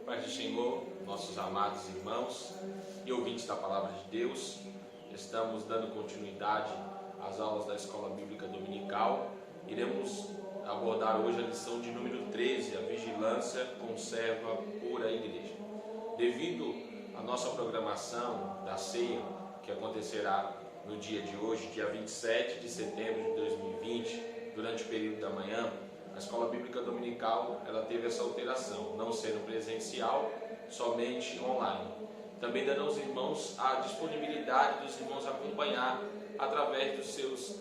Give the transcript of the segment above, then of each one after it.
Paz do Senhor, nossos amados irmãos e ouvintes da Palavra de Deus. Estamos dando continuidade às aulas da Escola Bíblica Dominical. Iremos abordar hoje a lição de número 13, a vigilância conserva pura a igreja. Devido à nossa programação da ceia, que acontecerá no dia de hoje, dia 27 de setembro de 2020, durante o período da manhã, a Escola Bíblica Dominical ela teve essa alteração, não sendo presencial, somente online. Também dando aos irmãos a disponibilidade dos irmãos acompanhar através dos seus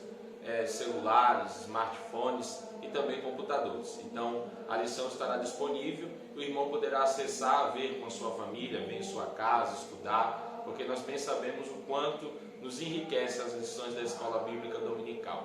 celulares, smartphones e também computadores. Então, a lição estará disponível, o irmão poderá acessar, ver com a sua família, ver em sua casa, estudar, porque nós bem sabemos o quanto nos enriquece as lições da Escola Bíblica Dominical.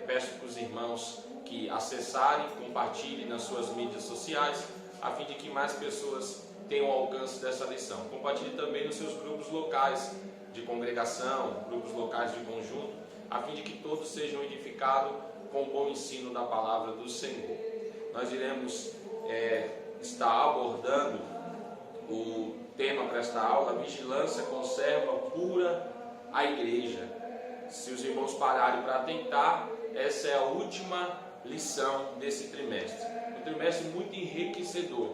Peço para os irmãos que acessarem, compartilhem nas suas mídias sociais, a fim de que mais pessoas tenham alcance dessa lição. Compartilhe também nos seus grupos locais de congregação, grupos locais de conjunto, a fim de que todos sejam edificados com o bom ensino da palavra do Senhor. Nós iremos estar abordando o tema para esta aula: vigilância conserva pura a igreja. Se os irmãos pararem para atentar, essa é a última lição desse trimestre. Um trimestre muito enriquecedor,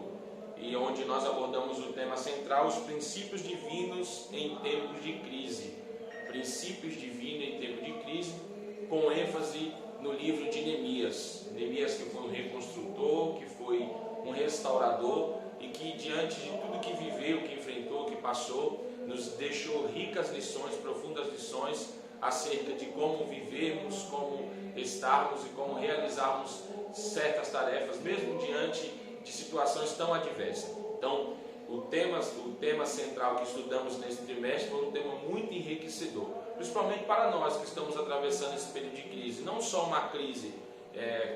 e onde nós abordamos o tema central, os princípios divinos em tempos de crise. Princípios divinos em tempos de crise, com ênfase no livro de Neemias. Neemias, que foi um reconstrutor, que foi um restaurador, e que diante de tudo que viveu, que enfrentou, que passou, nos deixou ricas lições, profundas lições acerca de como vivermos, como estarmos e como realizarmos certas tarefas, mesmo diante de situações tão adversas. Então, o tema central que estudamos nesse trimestre foi um tema muito enriquecedor, principalmente para nós que estamos atravessando esse período de crise. Não só uma crise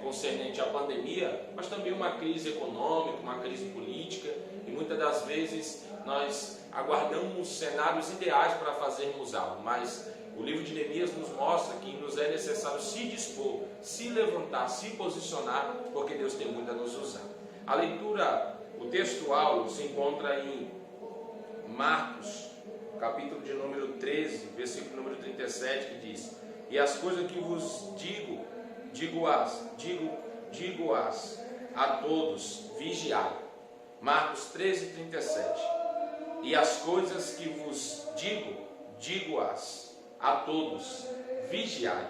concernente à pandemia, mas também uma crise econômica, uma crise política, e muitas das vezes nós aguardamos cenários ideais para fazermos algo, mas o livro de Neemias nos mostra que nos é necessário se dispor, se levantar, se posicionar, porque Deus tem muito a nos usar. A leitura, o textual, se encontra em Marcos, capítulo de número 13, versículo número 37, que diz: "E as coisas que vos digo-as a todos, vigiai." Marcos 13, 37. "E as coisas que vos digo-as a todos, vigiai."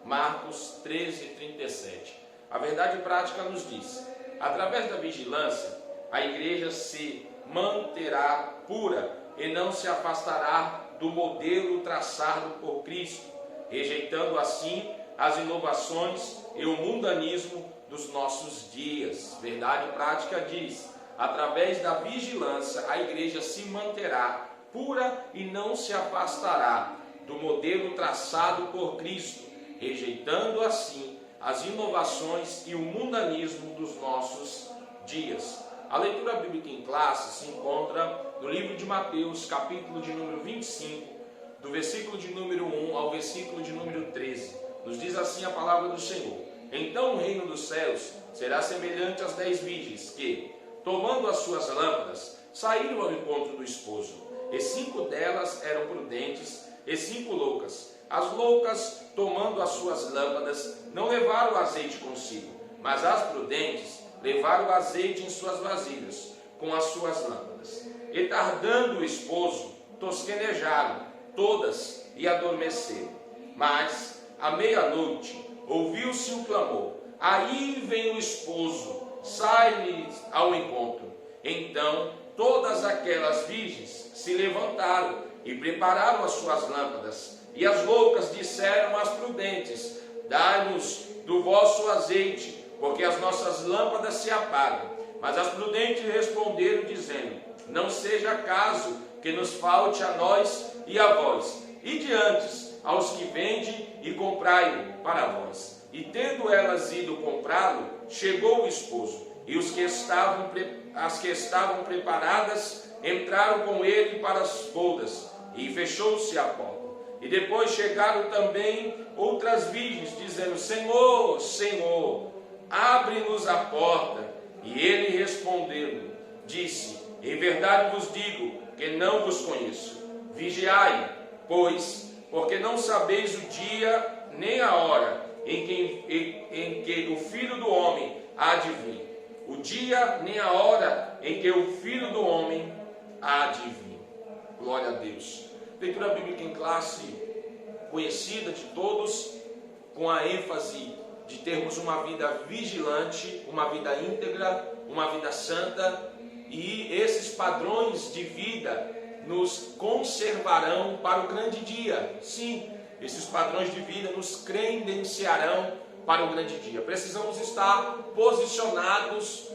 Marcos 13, 37. A verdade prática nos diz: através da vigilância, a igreja se manterá pura e não se afastará do modelo traçado por Cristo, rejeitando assim as inovações e o mundanismo dos nossos dias. Verdade prática diz: através da vigilância, a igreja se manterá pura e não se afastará do modelo traçado por Cristo, rejeitando assim as inovações e o mundanismo dos nossos dias. A leitura bíblica em classe se encontra no livro de Mateus, capítulo de número 25, do versículo de número 1 ao versículo de número 13. Nos diz assim a palavra do Senhor: "Então o reino dos céus será semelhante às 10 virgens que, tomando as suas lâmpadas, saíram ao encontro do esposo. E 5 delas eram prudentes e 5 loucas. As loucas, tomando as suas lâmpadas, não levaram o azeite consigo, mas as prudentes levaram o azeite em suas vasilhas, com as suas lâmpadas. E tardando o esposo, tosquenejaram todas e adormeceram. Mas, à meia-noite, ouviu-se um clamor: aí vem o esposo, sai-lhes ao encontro. Então, todas aquelas virgens se levantaram e prepararam as suas lâmpadas. E as loucas disseram às prudentes: dai-nos do vosso azeite, porque as nossas lâmpadas se apagam. Mas as prudentes responderam, dizendo: não seja caso que nos falte a nós e a vós. Ide antes aos que vendem e comprai-o para vós. E tendo elas ido comprá-lo, chegou o esposo, e as que estavam preparadas entraram com ele para as bodas, e fechou-se a porta. E depois chegaram também outras virgens, dizendo: Senhor, Senhor, abre-nos a porta. E ele respondeu: disse: em verdade vos digo que não vos conheço. Vigiai, pois, porque não sabeis o dia nem a hora em que o Filho do Homem há de vir. O dia nem a hora em que o Filho do Homem há de vir. Glória a Deus. Leitura bíblica em classe, conhecida de todos, com a ênfase de termos uma vida vigilante, uma vida íntegra, uma vida santa, e esses padrões de vida nos conservarão para o grande dia. Sim, esses padrões de vida nos credenciarão para o grande dia. Precisamos estar posicionados,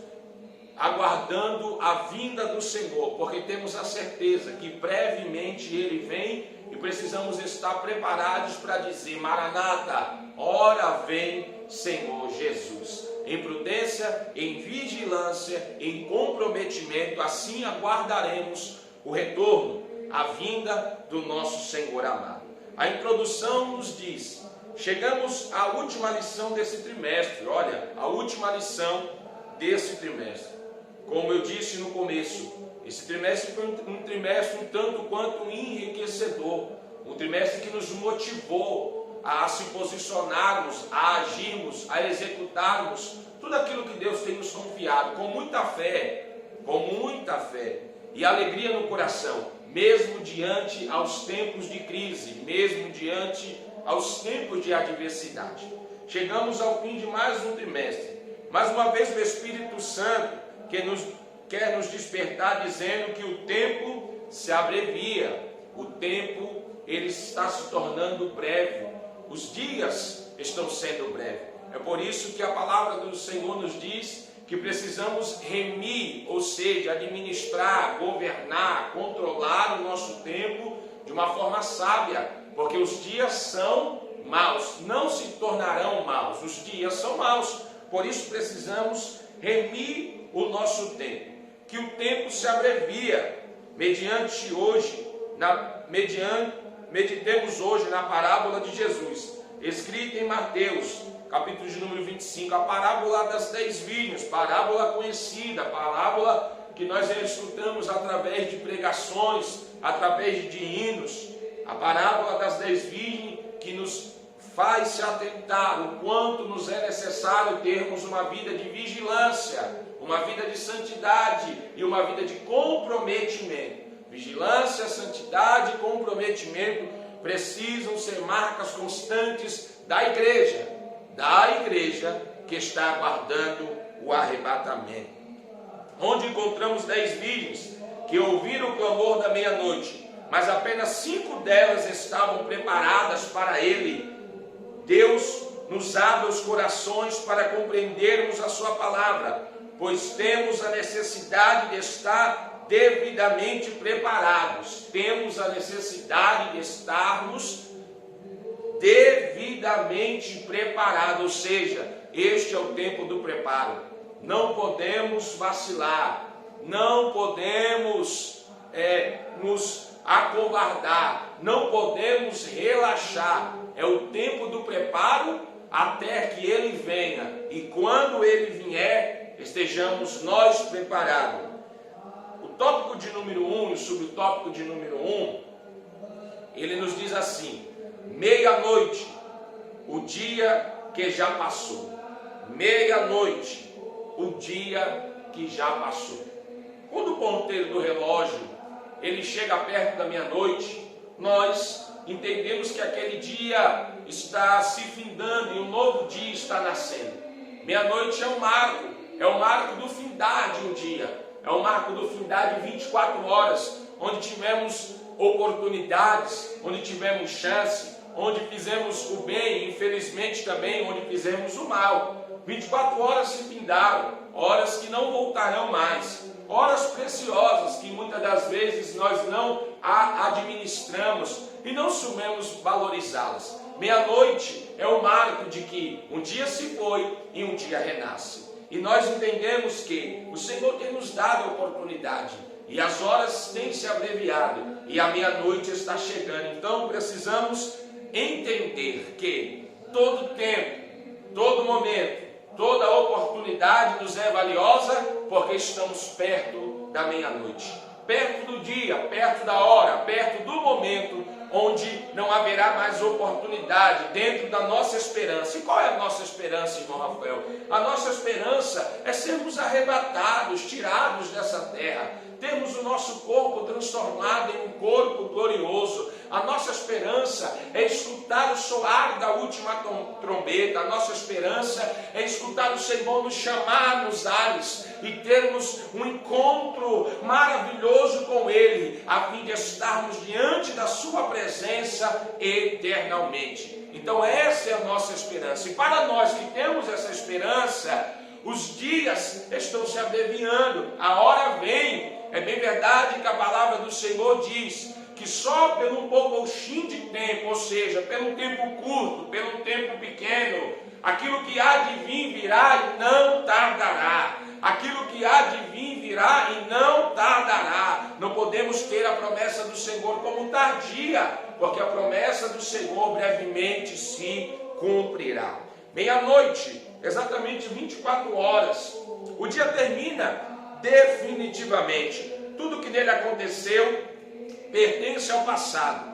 aguardando a vinda do Senhor, porque temos a certeza que brevemente Ele vem e precisamos estar preparados para dizer: Maranata, ora vem Senhor Jesus. Em prudência, em vigilância, em comprometimento, assim aguardaremos o retorno, a vinda do nosso Senhor amado. A introdução nos diz: chegamos à última lição desse trimestre. Olha, a última lição desse trimestre. Como eu disse no começo, esse trimestre foi um trimestre um tanto quanto enriquecedor, um trimestre que nos motivou a se posicionarmos, a agirmos, a executarmos tudo aquilo que Deus tem nos confiado, com muita fé e alegria no coração, mesmo diante aos tempos de crise, mesmo diante aos tempos de adversidade. Chegamos ao fim de mais um trimestre. Mais uma vez o Espírito Santo quer nos despertar, dizendo que o tempo se abrevia, o tempo ele está se tornando breve, os dias estão sendo breves. É por isso que a palavra do Senhor nos diz que precisamos remir, ou seja, administrar, governar, controlar o nosso tempo de uma forma sábia, porque os dias são maus, não se tornarão maus, os dias são maus. Por isso precisamos remir o nosso tempo, que o tempo se abrevia. Meditemos hoje na parábola de Jesus, escrita em Mateus, capítulo de número 25, a parábola das 10 virgens, parábola conhecida, parábola que nós já escutamos através de pregações, através de hinos, a parábola das 10 virgens que nos faz se atentar o quanto nos é necessário termos uma vida de vigilância, uma vida de santidade e uma vida de comprometimento. Vigilância, santidade e comprometimento precisam ser marcas constantes da igreja que está aguardando o arrebatamento. Onde encontramos 10 virgens que ouviram o clamor da meia-noite, mas apenas 5 delas estavam preparadas para ele. Deus nos abre os corações para compreendermos a sua palavra, pois temos a necessidade de estar devidamente preparados. Temos a necessidade de estarmos devidamente preparados, ou seja, este é o tempo do preparo. Não podemos vacilar, não podemos nos acovardar, não podemos relaxar. É o tempo do preparo até que ele venha, e quando ele vier, estejamos nós preparados. O tópico de número 1 e o subtópico de número 1, ele nos diz assim: meia-noite, o dia que já passou. Meia-noite, o dia que já passou. Quando o ponteiro do relógio ele chega perto da meia-noite, nós entendemos que aquele dia está se findando e um novo dia está nascendo. Meia-noite é um marco do findar de um dia, é um marco do findar de 24 horas, onde tivemos oportunidades, onde tivemos chance, onde fizemos o bem, infelizmente também onde fizemos o mal. 24 horas se findaram, horas que não voltarão mais, horas preciosas que muitas das vezes nós não administramos e não soubemos valorizá-las. Meia-noite é o marco de que um dia se foi e um dia renasce. E nós entendemos que o Senhor tem nos dado a oportunidade e as horas têm se abreviado e a meia-noite está chegando. Então precisamos entender que todo tempo, todo momento, Toda oportunidade nos é valiosa porque estamos perto da meia-noite, perto do dia, perto da hora, perto do momento onde não haverá mais oportunidade dentro da nossa esperança. E qual é a nossa esperança, irmão Rafael? A nossa esperança é sermos arrebatados, tirados dessa terra, termos o nosso corpo transformado em um corpo glorioso. A nossa esperança é escutar o soar da última trombeta. A nossa esperança é escutar o Senhor nos chamar nos ares e termos um encontro maravilhoso com Ele, a fim de estarmos diante da sua presença eternamente. Então essa é a nossa esperança. E para nós que temos essa esperança, os dias estão se abreviando, a hora vem. É bem verdade que a palavra do Senhor diz que só pelo um pouquinho de tempo, ou seja, pelo tempo curto, pelo tempo pequeno, aquilo que há de vir virá e não tardará. Aquilo que há de vir virá e não tardará. Não podemos ter a promessa do Senhor como tardia, porque a promessa do Senhor brevemente se cumprirá. Meia-noite, exatamente 24 horas, o dia termina definitivamente. Tudo que nele aconteceu pertence ao passado,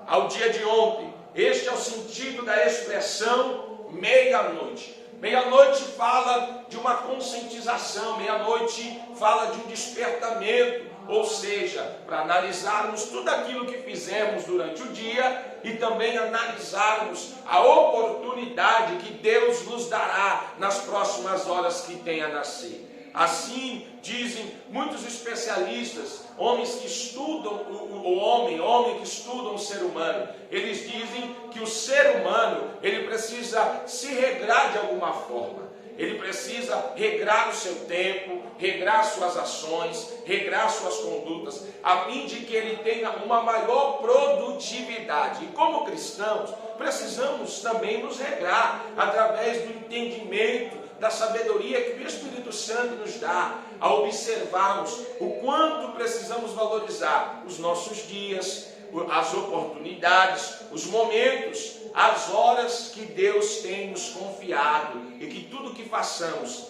ao dia de ontem. Este é o sentido da expressão meia-noite. Meia-noite fala de uma conscientização, meia-noite fala de um despertamento, ou seja, para analisarmos tudo aquilo que fizemos durante o dia e também analisarmos a oportunidade que Deus nos dará nas próximas horas que tem a nascer. Assim dizem muitos especialistas, homens que estudam o homem que estudam o ser humano. Eles dizem que o ser humano, ele precisa se regrar de alguma forma. Ele precisa regrar o seu tempo, regrar suas ações, regrar suas condutas, a fim de que ele tenha uma maior produtividade. E como cristãos, precisamos também nos regrar através do entendimento, da sabedoria que o Espírito Santo nos dá, a observarmos o quanto precisamos valorizar os nossos dias, as oportunidades, os momentos, as horas que Deus tem nos confiado, e que tudo que façamos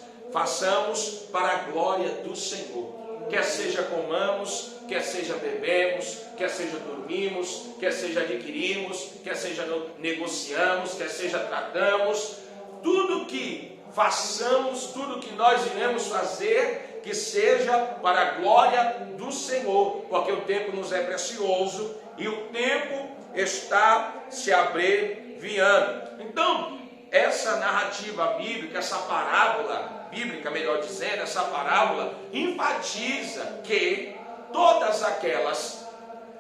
para a glória do Senhor. Quer seja comamos, quer seja bebemos, quer seja dormimos, quer seja adquirimos, quer seja negociamos, quer seja tratamos, tudo que façamos, tudo que nós iremos fazer, que seja para a glória do Senhor, porque o tempo nos é precioso e o tempo está se abreviando. Então, essa narrativa bíblica, essa parábola bíblica, melhor dizendo, essa parábola enfatiza que todas aquelas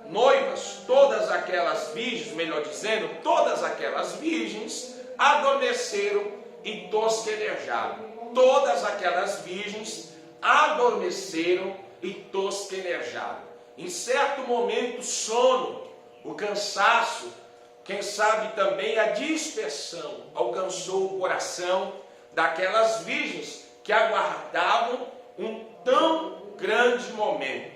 noivas, todas aquelas virgens, melhor dizendo, todas aquelas virgens adormeceram e tosquenejaram. Todas aquelas virgens adormeceram e tosquenejaram. Em certo momento, o sono, o cansaço, quem sabe também a dispersão alcançou o coração daquelas virgens que aguardavam um tão grande momento.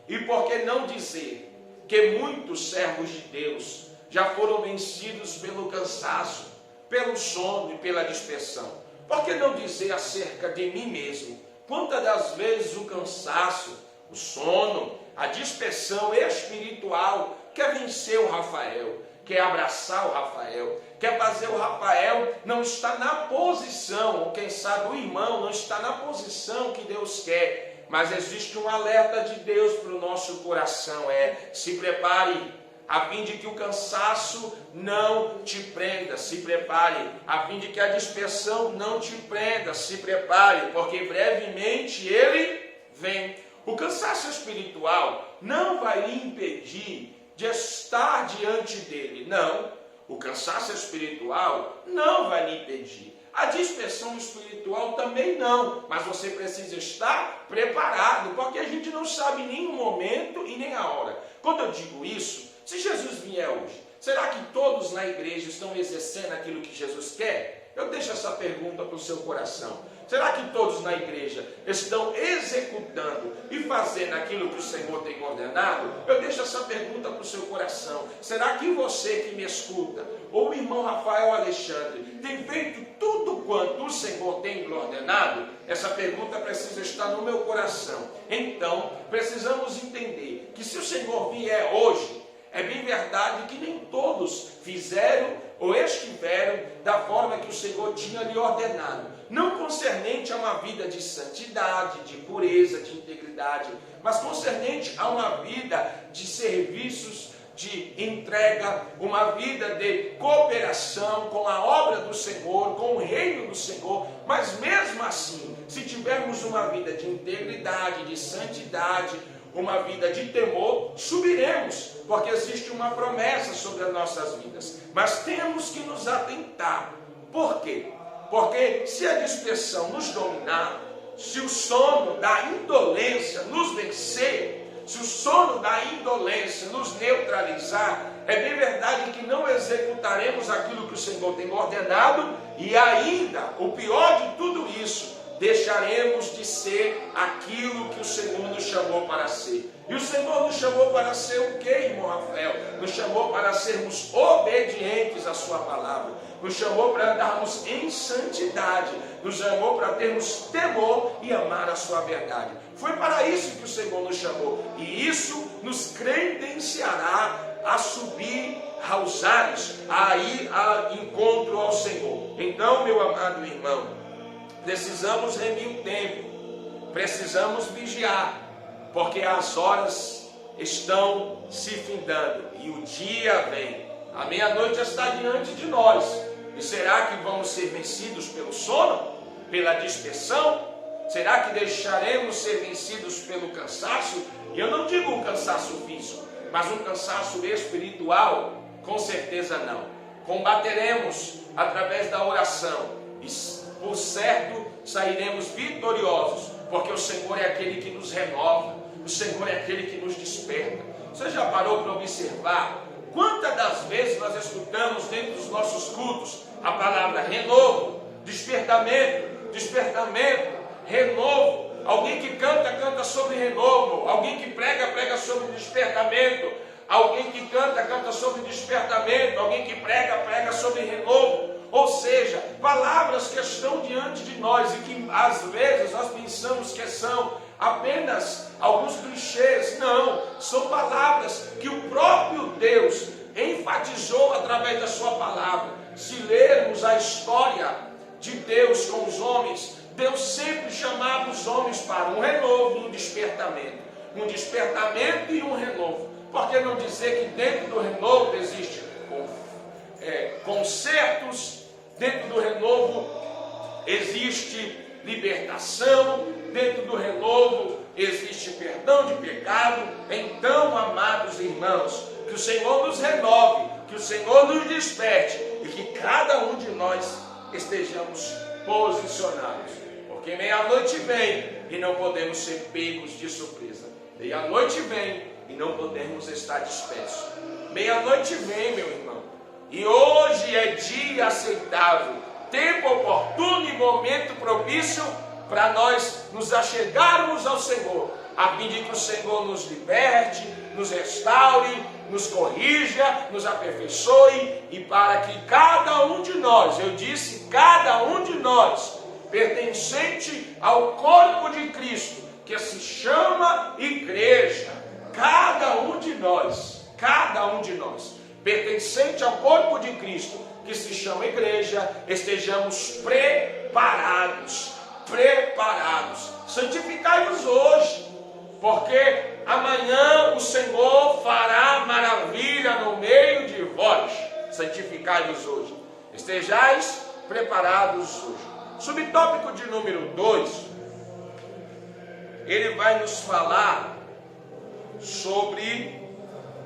E por que não dizer que muitos servos de Deus já foram vencidos pelo cansaço, pelo sono e pela dispersão? Por que não dizer acerca de mim mesmo? Quantas das vezes o cansaço, o sono, a dispersão espiritual quer vencer o Rafael, quer abraçar o Rafael, quer fazer o Rafael não estar na posição, ou quem sabe o irmão não está na posição que Deus quer. Mas existe um alerta de Deus para o nosso coração, se prepare, a fim de que o cansaço não te prenda, se prepare, a fim de que a dispersão não te prenda, se prepare, porque brevemente ele vem. O cansaço espiritual não vai lhe impedir de estar diante dele, não. O cansaço espiritual não vai lhe impedir. A dispersão espiritual também não, mas você precisa estar preparado, porque a gente não sabe nem o momento e nem a hora. Quando eu digo isso, se Jesus vier hoje, será que todos na igreja estão exercendo aquilo que Jesus quer? Eu deixo essa pergunta para o seu coração. Será que todos na igreja estão executando e fazendo aquilo que o Senhor tem ordenado? Eu deixo essa pergunta para o seu coração. Será que você que me escuta, ou o irmão Rafael Alexandre, tem feito tudo quanto o Senhor tem lhe ordenado? Essa pergunta precisa estar no meu coração. Então, precisamos entender que se o Senhor vier hoje, é bem verdade que nem todos fizeram ou estiveram da forma que o Senhor tinha lhe ordenado. Não concernente a uma vida de santidade, de pureza, de integridade, mas concernente a uma vida de serviços, de entrega, uma vida de cooperação com a obra do Senhor, com o reino do Senhor. Mas mesmo assim, se tivermos uma vida de integridade, de santidade, uma vida de temor, subiremos, porque existe uma promessa sobre as nossas vidas. Mas temos que nos atentar. Por quê? Porque se a dispersão nos dominar, se o sono da indolência nos vencer, se o sono da indolência nos neutralizar, é bem verdade que não executaremos aquilo que o Senhor tem ordenado, e ainda, o pior de tudo isso, deixaremos de ser aquilo que o Senhor nos chamou para ser. E o Senhor nos chamou para ser o quê, irmão Rafael? Nos chamou para sermos obedientes à sua palavra. Nos chamou para andarmos em santidade. Nos chamou para termos temor e amar a sua verdade. Foi para isso que o Senhor nos chamou. E isso nos credenciará a subir aos ares, a ir ao encontro ao Senhor. Então, meu amado irmão, precisamos remir o tempo, precisamos vigiar, porque as horas estão se findando e o dia vem. A meia-noite está diante de nós. E será que vamos ser vencidos pelo sono? Pela dispersão? Será que deixaremos ser vencidos pelo cansaço? E eu não digo um cansaço físico, mas um cansaço espiritual? Com certeza não. Combateremos através da oração e por certo sairemos vitoriosos, porque o Senhor é aquele que nos renova, o Senhor é aquele que nos desperta. Você já parou para observar quantas das vezes nós escutamos dentro dos nossos cultos a palavra renovo, despertamento, despertamento, renovo? Alguém que canta, canta sobre renovo. Alguém que prega, prega sobre despertamento. Alguém que canta, canta sobre despertamento. Alguém que prega, prega sobre renovo. Ou seja, palavras que estão diante de nós e que às vezes nós pensamos que são apenas alguns clichês. Não, são palavras que o próprio Deus enfatizou através da sua palavra. Se lermos a história de Deus com os homens, Deus sempre chamava os homens para um renovo e um despertamento. Um despertamento e um renovo. Por que não dizer que dentro do renovo existe concertos, dentro do renovo existe libertação, dentro do renovo existe perdão de pecado? Então, amados irmãos, que o Senhor nos renove, que o Senhor nos desperte e que cada um de nós estejamos posicionados, porque meia-noite vem e não podemos ser pegos de surpresa. Meia-noite vem e não podemos estar dispersos. Meia-noite vem, meu irmão, e hoje é dia aceitável, tempo oportuno e momento propício para nós nos achegarmos ao Senhor, a fim de que o Senhor nos liberte, nos restaure, nos corrija, nos aperfeiçoe, e para que cada um de nós, eu disse cada um de nós, pertencente ao corpo de Cristo, que se chama igreja, cada um de nós, pertencente ao corpo de Cristo, que se chama igreja, estejamos preparados. Santificai-vos hoje, porque amanhã o Senhor fará maravilha no meio de vós. Santificai-vos hoje, estejais preparados hoje. Subtópico de número 2, ele vai nos falar sobre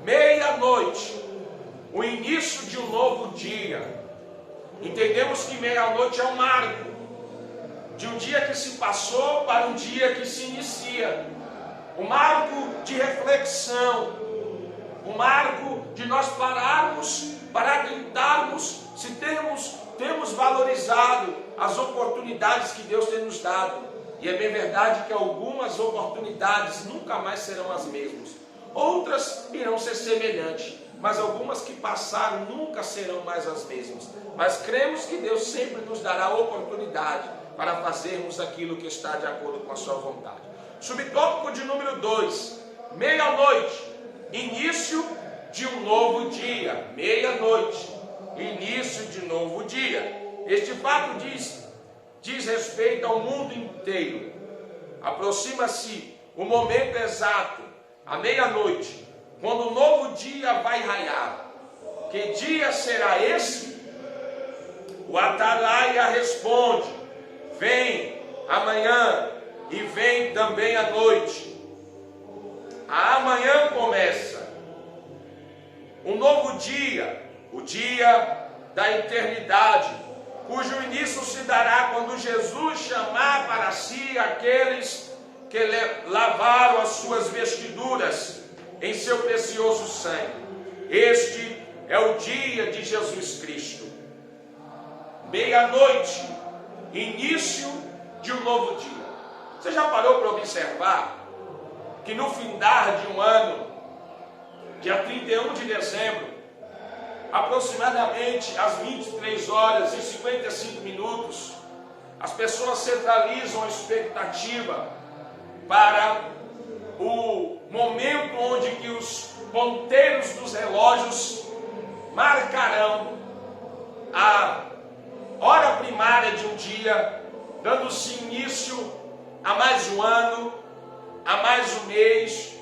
meia-noite, o início de um novo dia. Entendemos que meia-noite é um marco de um dia que se passou para um dia que se inicia, um marco de reflexão, um marco de nós pararmos para atentarmos se temos valorizado as oportunidades que Deus tem nos dado. E é bem verdade que algumas oportunidades nunca mais serão as mesmas. Outras irão ser semelhantes, mas algumas que passaram nunca serão mais as mesmas. Mas cremos que Deus sempre nos dará oportunidade para fazermos aquilo que está de acordo com a sua vontade. Subtópico de número 2, meia-noite, início de um novo dia. Meia-noite, início de novo dia. Este fato diz respeito ao mundo inteiro. Aproxima-se o momento exato, a meia-noite, quando o novo dia vai raiar. Que dia será esse? O atalaia responde: vem amanhã e vem também a noite. A amanhã começa um novo dia, o dia da eternidade, cujo início se dará quando Jesus chamar para si aqueles que lavaram as suas vestiduras em seu precioso sangue. Este é o dia de Jesus Cristo. Meia-noite, início de um novo dia. Você já parou para observar que no findar de um ano, dia 31 de dezembro, aproximadamente às 23 horas e 55 minutos, as pessoas centralizam a expectativa para o momento onde que os ponteiros dos relógios marcarão a hora primária de um dia, dando-se início a mais um ano, a mais um mês,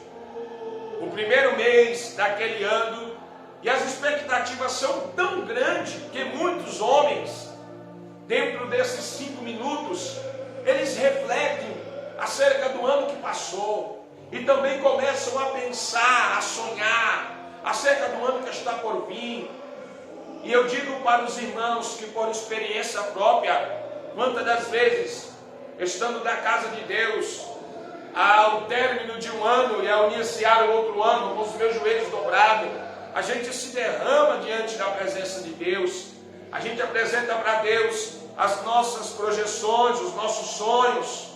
o primeiro mês daquele ano. E as expectativas são tão grandes que muitos homens, dentro desses 5 minutos, eles refletem acerca do ano que passou e também começam a pensar, a sonhar acerca do ano que está por vir. E eu digo para os irmãos que, por experiência própria, quantas das vezes, estando na casa de Deus, ao término de um ano e ao iniciar o outro ano, com os meus joelhos dobrados, a gente se derrama diante da presença de Deus, a gente apresenta para Deus as nossas projeções, os nossos sonhos,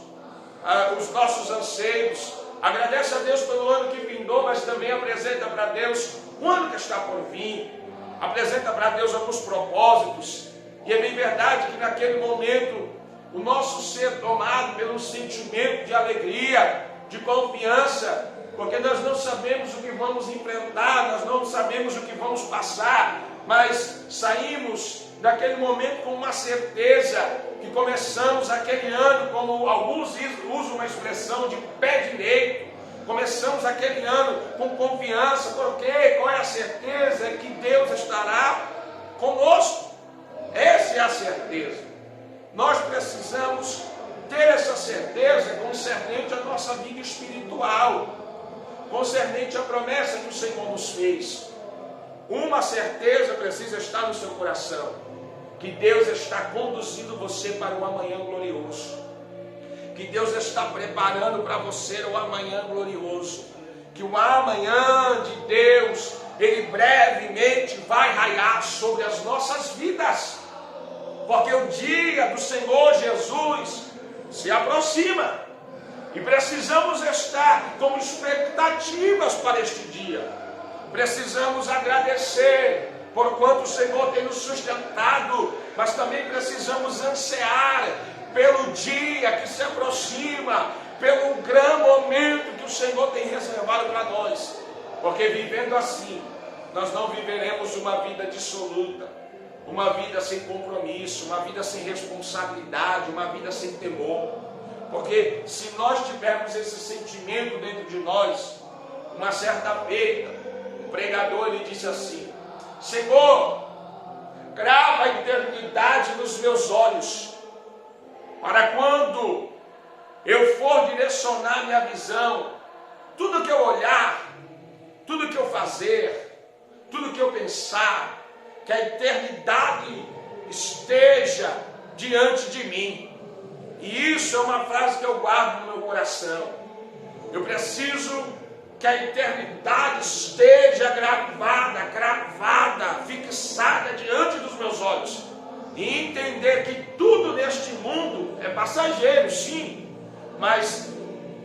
os nossos anseios, agradece a Deus pelo ano que findou, mas também apresenta para Deus o ano que está por vir, apresenta para Deus alguns propósitos. E é bem verdade que naquele momento o nosso ser tomado pelo sentimento de alegria, de confiança, porque nós não sabemos o que vamos enfrentar, nós não sabemos o que vamos passar, mas saímos daquele momento com uma certeza que começamos aquele ano, como alguns usam uma expressão de pé direito, começamos aquele ano com confiança, porque qual é a certeza? É que Deus estará conosco. Essa é a certeza. Nós precisamos ter essa certeza concernente à nossa vida espiritual, concernente à promessa que o Senhor nos fez. Uma certeza precisa estar no seu coração: que Deus está conduzindo você para um amanhã glorioso, que Deus está preparando para você o amanhã glorioso, que o amanhã de Deus, ele brevemente vai raiar sobre as nossas vidas, porque o dia do Senhor Jesus se aproxima e precisamos estar com expectativas para este dia. Precisamos agradecer por quanto o Senhor tem nos sustentado, mas também precisamos ansiar pelo dia que se aproxima, pelo grande momento que o Senhor tem reservado para nós, porque vivendo assim, nós não viveremos uma vida dissoluta, uma vida sem compromisso, uma vida sem responsabilidade, uma vida sem temor. Porque se nós tivermos esse sentimento dentro de nós, uma certa feita, um pregador ele disse assim: Senhor, grava a eternidade nos meus olhos, para quando eu for direcionar minha visão, tudo que eu olhar, tudo que eu fazer, tudo que eu pensar, que a eternidade esteja diante de mim. E isso é uma frase que eu guardo no meu coração. Eu preciso que a eternidade esteja cravada, fixada diante dos meus olhos. E entender que tudo neste mundo é passageiro, sim, mas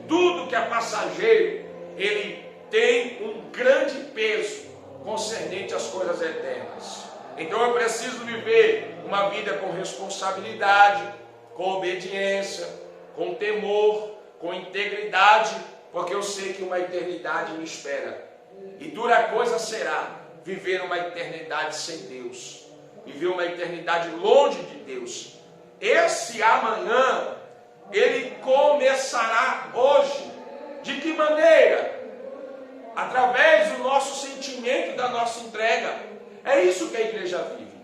tudo que é passageiro, ele tem um grande peso concernente às coisas eternas. Então eu preciso viver uma vida com responsabilidade, com obediência, com temor, com integridade, porque eu sei que uma eternidade me espera. E dura coisa será viver uma eternidade sem Deus, viver uma eternidade longe de Deus. Esse amanhã, ele começará hoje. De que maneira? Através do nosso sentimento, da nossa entrega. É isso que a igreja vive.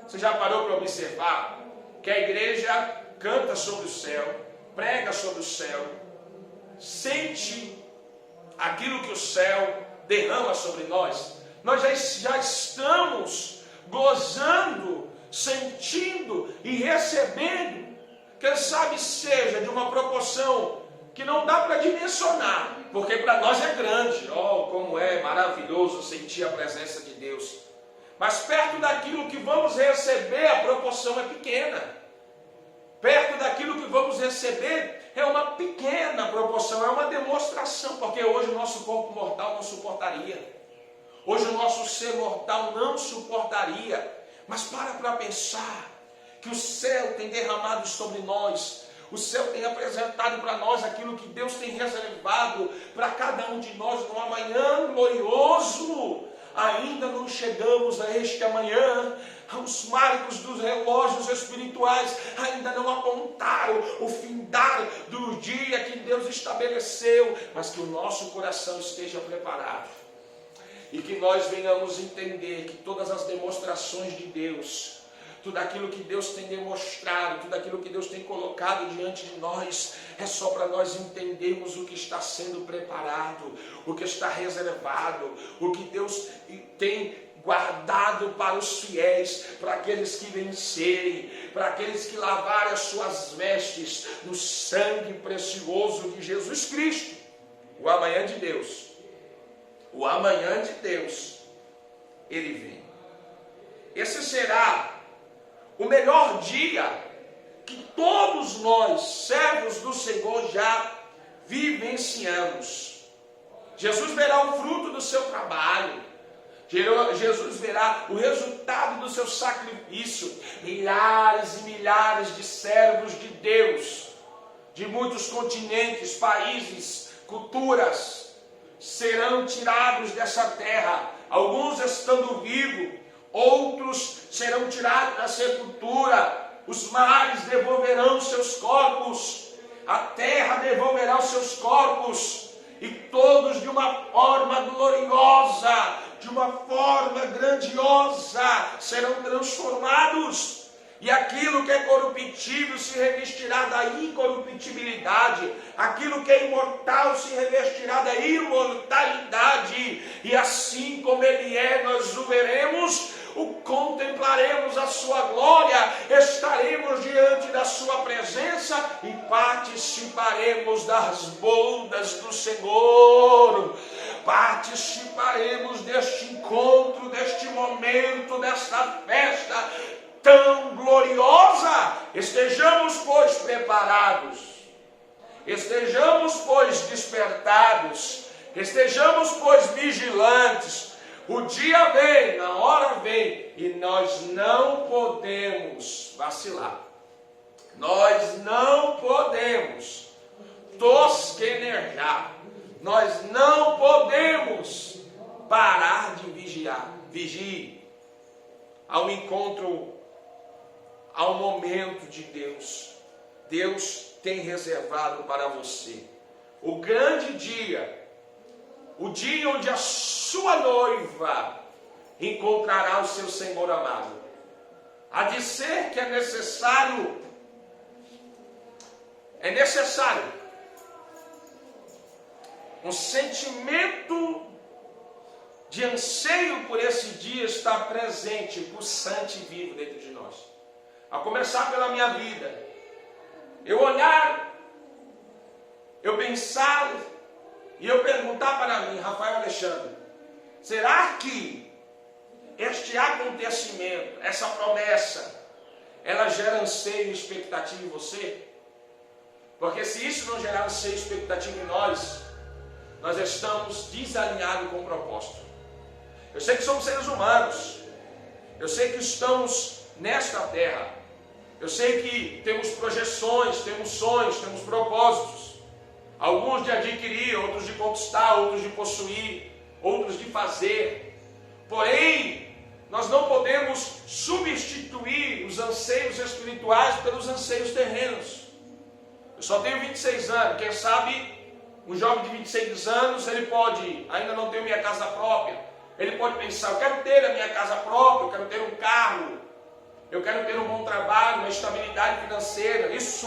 Você já parou para observar que a igreja canta sobre o céu, prega sobre o céu, sente aquilo que o céu derrama sobre nós? Nós já estamos gozando, sentindo e recebendo. Quem sabe seja de uma proporção que não dá para dimensionar, porque para nós é grande. Oh, como é maravilhoso sentir a presença de Deus. Mas perto daquilo que vamos receber, a proporção é pequena. Perto daquilo que vamos receber, é uma pequena proporção, é uma demonstração, porque hoje o nosso corpo mortal não suportaria. Hoje o nosso ser mortal não suportaria. Mas para pensar que o céu tem derramado sobre nós. O céu tem apresentado para nós aquilo que Deus tem reservado para cada um de nós no amanhã glorioso. Ainda não chegamos a este amanhã. Os marcos dos relógios espirituais ainda não apontaram o findar do dia que Deus estabeleceu, mas que o nosso coração esteja preparado. E que nós venhamos entender que todas as demonstrações de Deus, tudo aquilo que Deus tem demonstrado, tudo aquilo que Deus tem colocado diante de nós, é só para nós entendermos o que está sendo preparado, o que está reservado, o que Deus tem guardado para os fiéis, para aqueles que vencerem, para aqueles que lavarem as suas vestes no sangue precioso de Jesus Cristo. O amanhã de Deus, o amanhã de Deus, ele vem. Esse será o melhor dia que todos nós, servos do Senhor, já vivenciamos. Jesus verá o fruto do seu trabalho. Jesus verá o resultado do seu sacrifício. Milhares e milhares de servos de Deus, de muitos continentes, países, culturas, serão tirados dessa terra. Alguns estando vivos, outros serão tirados da sepultura. Os mares devolverão seus corpos, a terra devolverá os seus corpos, e todos de uma forma gloriosa, de uma forma grandiosa, serão transformados. E aquilo que é corruptível se revestirá da incorruptibilidade, aquilo que é imortal se revestirá da imortalidade, e assim como Ele é, nós o veremos, o contemplaremos a sua glória, estaremos diante da sua presença e participaremos das bodas do Senhor. Participaremos deste encontro, deste momento, desta festa tão gloriosa. Estejamos, pois, preparados, estejamos, pois, despertados, estejamos, pois, vigilantes. O dia vem, a hora vem, e nós não podemos vacilar. Nós não podemos tosquenejar. Nós não podemos parar de vigiar. Vigie ao encontro, ao momento de Deus. Deus tem reservado para você o grande dia, o dia onde a sua noiva encontrará o seu Senhor amado. Há de ser que é necessário um sentimento de anseio por esse dia estar presente, pulsante e vivo dentro de nós. A começar pela minha vida. Eu olhar, eu pensar e eu perguntar para mim, Rafael Alexandre, será que este acontecimento, essa promessa, ela gera anseio e expectativa em você? Porque se isso não gerar anseio e expectativa em nós estamos desalinhados com o propósito. Eu sei que somos seres humanos, eu sei que estamos nesta terra, eu sei que temos projeções, temos sonhos, temos propósitos, alguns de adquirir, outros de conquistar, outros de possuir, outros de fazer. Porém, nós não podemos substituir os anseios espirituais pelos anseios terrenos. Eu só tenho 26 anos, quem sabe um jovem de 26 anos, ele pode ainda não ter minha casa própria, ele pode pensar, eu quero ter a minha casa própria, eu quero ter um carro, eu quero ter um bom trabalho, uma estabilidade financeira. Isso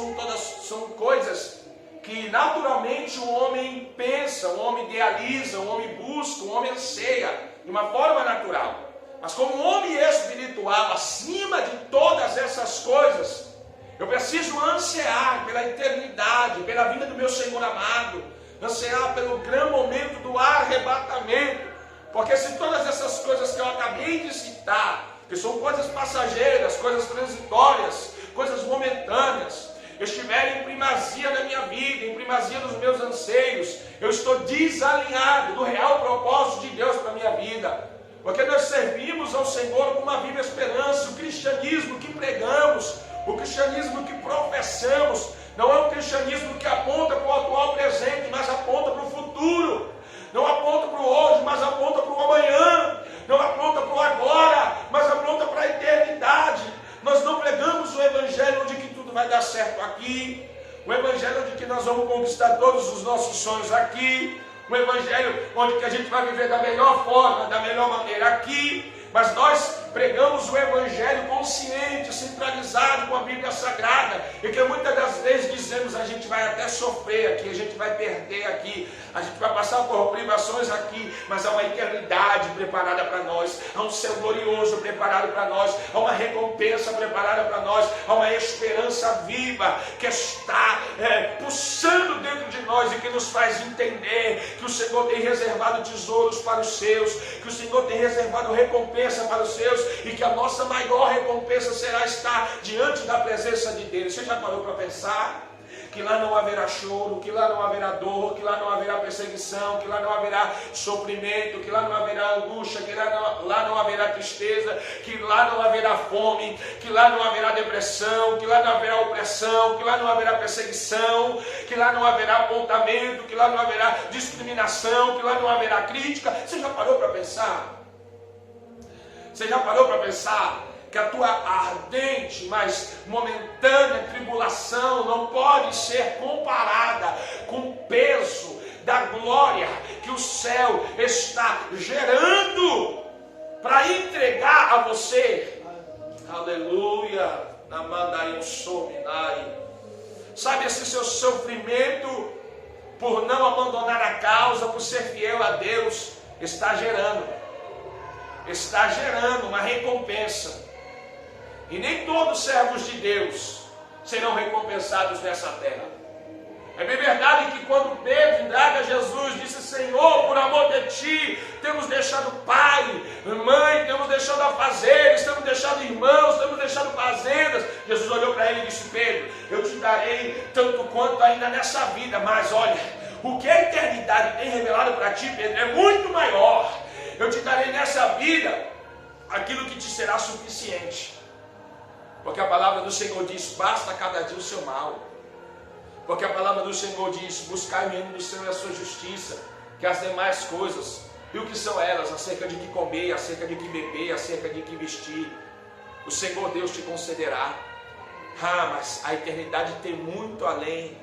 são coisas que naturalmente o homem pensa, o homem idealiza, o homem busca, o homem anseia, de uma forma natural. Mas como homem espiritual, acima de todas essas coisas, eu preciso ansiar pela eternidade, pela vinda do meu Senhor amado, ansiar pelo grande momento do arrebatamento, porque se todas essas coisas que eu acabei de citar, que são coisas passageiras, coisas transitórias, coisas momentâneas, estiverem em primazia da minha vida, em primazia dos meus anseios, eu estou desalinhado do real propósito de Deus para a minha vida. Porque nós servimos ao Senhor com uma viva esperança. O cristianismo que pregamos, o cristianismo que professamos, não é um cristianismo que aponta para o atual presente, mas aponta para o futuro. Não aponta para o hoje, mas aponta para o amanhã. Não aponta para o agora, mas aponta para a eternidade. Nós não pregamos o evangelho onde que tudo vai dar certo aqui. O evangelho onde que nós vamos conquistar todos os nossos sonhos aqui. O evangelho onde que a gente vai viver da melhor forma, da melhor maneira aqui. Mas nós pregamos o evangelho consciente, centralizado com a Bíblia Sagrada, e que muitas das vezes dizemos, a gente vai até sofrer aqui, a gente vai perder aqui, a gente vai passar por privações aqui, mas há uma eternidade preparada para nós, há um céu glorioso preparado para nós, há uma recompensa preparada para nós, há uma esperança viva que está pulsando dentro de nós e que nos faz entender que o Senhor tem reservado tesouros para os seus, que o Senhor tem reservado recompensa para os seus, e que a nossa maior recompensa será estar diante da presença de Deus. Você já parou para pensar que lá não haverá choro, que lá não haverá dor, que lá não haverá perseguição, que lá não haverá sofrimento, que lá não haverá angústia, que lá não haverá tristeza, que lá não haverá fome, que lá não haverá depressão, que lá não haverá opressão, que lá não haverá perseguição, que lá não haverá apontamento, que lá não haverá discriminação, que lá não haverá crítica? Você já parou para pensar? Você já parou para pensar que a tua ardente, mas momentânea tribulação não pode ser comparada com o peso da glória que o céu está gerando para entregar a você? Aleluia! Namandai sominai. Sabe, esse seu sofrimento por não abandonar a causa, por ser fiel a Deus, está gerando uma recompensa. E nem todos os servos de Deus serão recompensados nessa terra. É bem verdade que quando Pedro indaga Jesus, disse: Senhor, por amor de Ti, temos deixado pai, mãe, temos deixado afazeres, temos deixado irmãos, temos deixado fazendas. Jesus olhou para ele e disse: Pedro, eu te darei tanto quanto ainda nessa vida, mas olha, o que a eternidade tem revelado para ti, Pedro, é muito maior. Eu te darei nessa vida aquilo que te será suficiente. Porque a palavra do Senhor diz: basta cada dia o seu mal. Porque a palavra do Senhor diz: buscai o reino do Senhor e a sua justiça, que as demais coisas, e o que são elas, acerca de que comer, acerca de que beber, acerca de que vestir, o Senhor Deus te concederá. Mas a eternidade tem muito além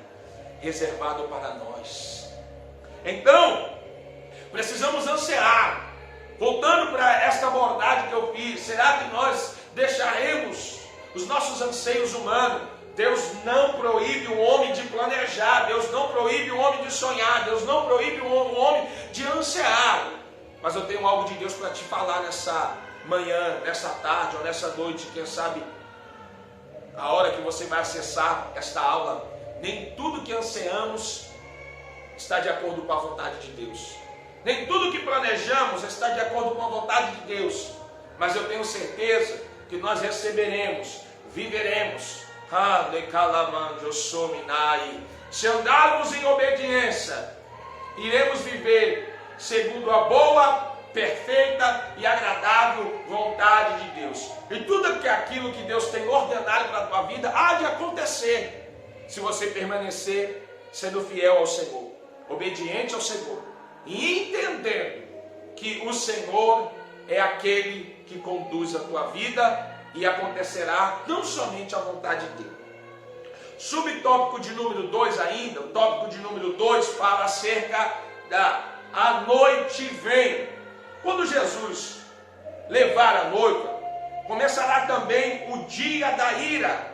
reservado para nós. Então, precisamos ansiar. Voltando para esta abordagem que eu fiz, será que nós deixaremos os nossos anseios humanos? Deus não proíbe o homem de planejar, Deus não proíbe o homem de sonhar, Deus não proíbe o homem de ansiar. Mas eu tenho algo de Deus para te falar nessa manhã, nessa tarde ou nessa noite, quem sabe a hora que você vai acessar esta aula. Nem tudo que ansiamos está de acordo com a vontade de Deus. Nem tudo que planejamos está de acordo com a vontade de Deus. Mas eu tenho certeza que nós receberemos, viveremos. Se andarmos em obediência, iremos viver segundo a boa, perfeita e agradável vontade de Deus. E tudo aquilo que Deus tem ordenado para a tua vida há de acontecer, se você permanecer sendo fiel ao Senhor, obediente ao Senhor, e entendendo que o Senhor é aquele que conduz a tua vida, e acontecerá não somente a vontade dele. Subtópico de número 2 ainda, o tópico de número 2 fala acerca da a noite vem. Quando Jesus levar a noiva, começará também o dia da ira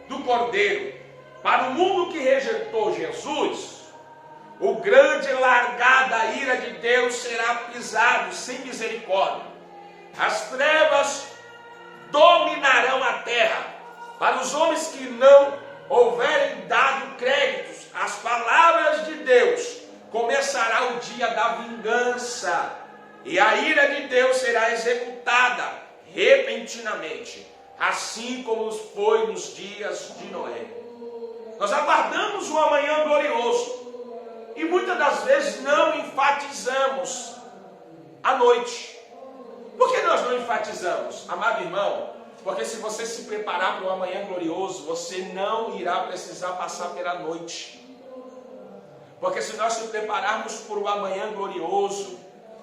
do Cordeiro. Para o mundo que rejeitou Jesus, o grande largar da ira de Deus será pisado sem misericórdia. As trevas dominarão a terra. Para os homens que não houverem dado créditos às palavras de Deus, começará o dia da vingança, e a ira de Deus será executada repentinamente, assim como foi nos dias de Noé. Nós aguardamos um amanhã glorioso, e muitas das vezes não enfatizamos a noite. Por que nós não enfatizamos, amado irmão? Porque se você se preparar para um amanhã glorioso, você não irá precisar passar pela noite. Porque se nós nos prepararmos por um amanhã glorioso,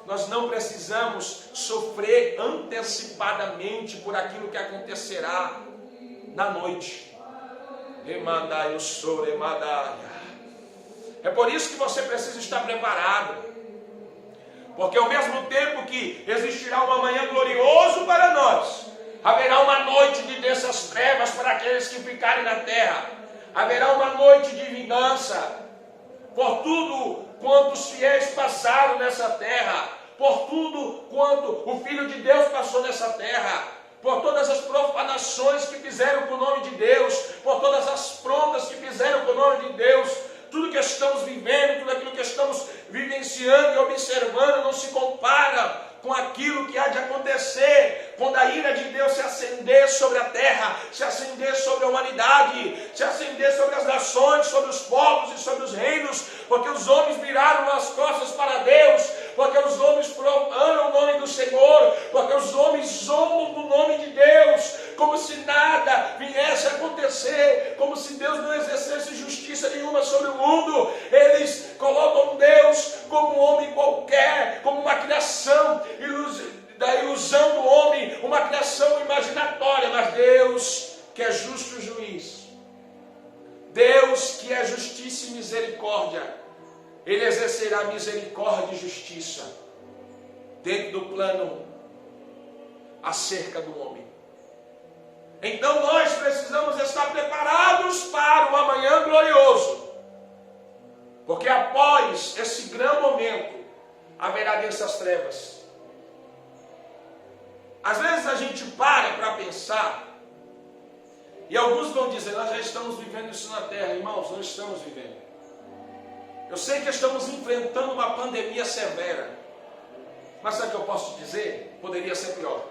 nós não precisamos sofrer antecipadamente por aquilo que acontecerá na noite. É por isso que você precisa estar preparado. Porque ao mesmo tempo que existirá um amanhã glorioso para nós, haverá uma noite de densas trevas para aqueles que ficarem na terra. Haverá uma noite de vingança por tudo quanto os fiéis passaram nessa terra, por tudo quanto o Filho de Deus passou nessa terra, por todas as profanações que fizeram com o nome de Deus, por todas as afrontas que fizeram com o nome de Deus. Tudo que estamos vivendo, tudo aquilo que estamos vivenciando e observando não se compara com aquilo que há de acontecer quando a ira de Deus se acender sobre a terra, se acender sobre a humanidade, se acender sobre as nações, sobre os povos e sobre os reinos, porque os homens viraram as costas para Deus, porque os homens profanam o nome do Senhor, porque os homens zombam do nome de Deus, como se nada viesse a acontecer, como se Deus não exercesse justiça nenhuma sobre o mundo. Eles colocam Deus como um homem qualquer, como uma criação da ilusão do homem, uma criação imaginatória. Mas Deus, que é justo juiz, Deus que é justiça e misericórdia, Ele exercerá misericórdia e justiça dentro do plano acerca do homem. Então nós precisamos estar preparados para o amanhã glorioso, porque após esse grande momento haverá dessas trevas. Às vezes a gente para pensar, e alguns vão dizer: nós já estamos vivendo isso na terra. Irmãos, não estamos vivendo. Eu sei que estamos enfrentando uma pandemia severa, mas sabe o que eu posso te dizer? Poderia ser pior.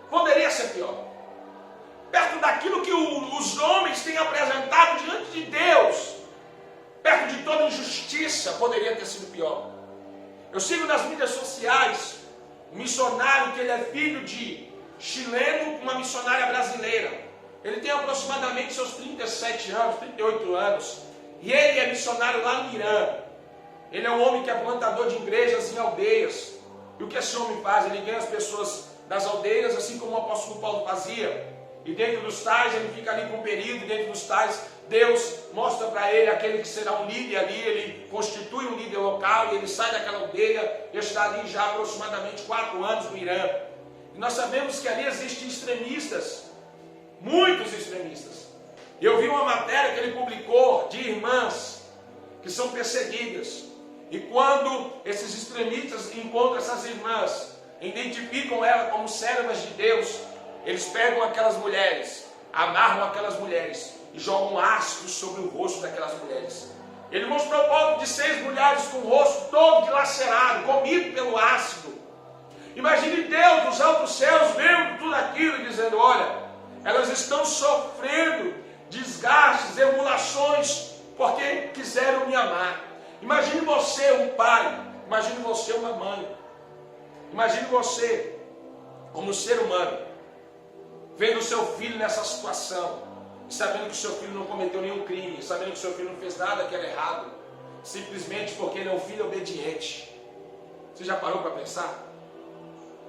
Poderia ser pior. Perto daquilo que os homens têm apresentado diante de Deus, perto de toda injustiça, poderia ter sido pior. Eu sigo nas mídias sociais um missionário que ele é filho de chileno com uma missionária brasileira. Ele tem aproximadamente seus 37 anos, 38 anos. E ele é missionário lá no Irã. Ele é um homem que é plantador de igrejas em aldeias. E o que esse homem faz? Ele ganha as pessoas das aldeias, assim como o apóstolo Paulo fazia. E dentro dos tais, ele fica ali com um período. E dentro dos tais, Deus mostra para ele aquele que será um líder ali. Ele constitui um líder local. E ele sai daquela aldeia e está ali já há aproximadamente 4 anos no Irã. E nós sabemos que ali existem extremistas. Muitos extremistas. Eu vi uma matéria que ele publicou de irmãs que são perseguidas. E quando esses extremistas encontram essas irmãs, identificam elas como servas de Deus, eles pegam aquelas mulheres, amarram aquelas mulheres e jogam ácido sobre o rosto daquelas mulheres. Ele mostrou foto de 6 mulheres com o rosto todo dilacerado, comido pelo ácido. Imagine Deus dos altos céus vendo tudo aquilo e dizendo: olha, elas estão sofrendo desgastes, emulações, porque quiseram me amar. Imagine você um pai, imagine você uma mãe, imagine você como ser humano, vendo o seu filho nessa situação, sabendo que o seu filho não cometeu nenhum crime, sabendo que o seu filho não fez nada que era errado, simplesmente porque ele é um filho obediente. Você já parou para pensar?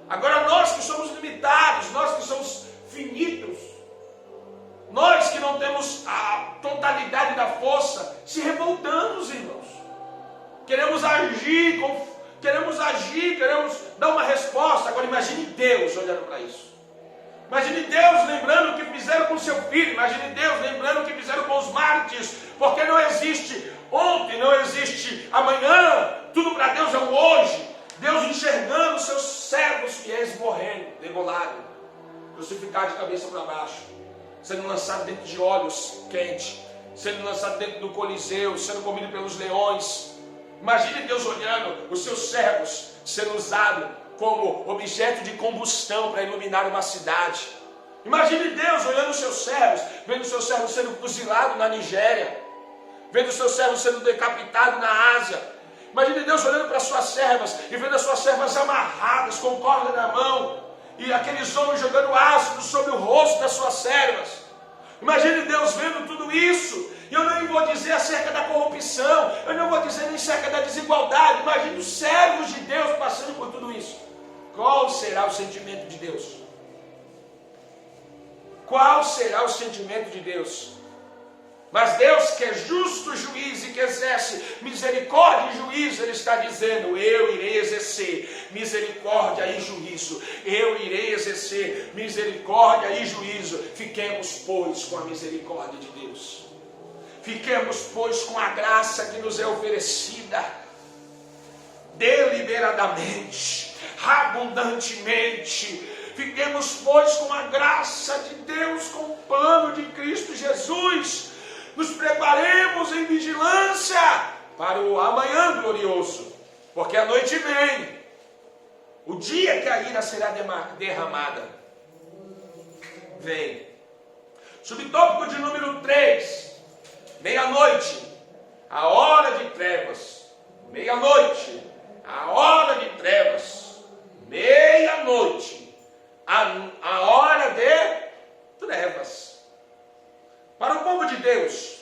Agora nós que somos limitados, nós que somos finitos, nós que não temos a totalidade da força, se revoltamos, irmãos. Queremos agir, queremos dar uma resposta. Agora imagine Deus olhando para isso. Imagine Deus lembrando o que fizeram com seu filho. Imagine Deus lembrando o que fizeram com os mártires. Porque não existe ontem, não existe amanhã. Tudo para Deus é o hoje. Deus enxergando seus servos fiéis morrendo, degolado, crucificado de cabeça para baixo, sendo lançado dentro de óleos quentes, sendo lançado dentro do Coliseu, sendo comido pelos leões. Imagine Deus olhando os seus servos sendo usados como objeto de combustão para iluminar uma cidade. Imagine Deus olhando os seus servos, vendo os seus servos sendo fuzilados na Nigéria, vendo os seus servos sendo decapitados na Ásia. Imagine Deus olhando para as suas servas e vendo as suas servas amarradas com corda na mão e aqueles homens jogando ácido sobre o rosto das suas servas. Imagine Deus vendo tudo isso. E eu não vou dizer acerca da corrupção, eu não vou dizer nem acerca da desigualdade. Imagine os servos de Deus passando por tudo isso. Qual será o sentimento de Deus? Qual será o sentimento de Deus? Mas Deus, que é justo juiz e que exerce misericórdia e juízo, Ele está dizendo: eu irei exercer misericórdia e juízo. Eu irei exercer misericórdia e juízo. Fiquemos, pois, com a misericórdia de Deus. Fiquemos, pois, com a graça que nos é oferecida deliberadamente, abundantemente. Fiquemos, pois, com a graça de Deus, com o plano de Cristo Jesus. Nos preparemos em vigilância para o amanhã glorioso, porque a noite vem, o dia que a ira será derramada. Vem. Subtópico de número 3, meia-noite, a hora de trevas. Meia-noite, a hora de trevas. Meia-noite, a hora de trevas. Para o povo de Deus,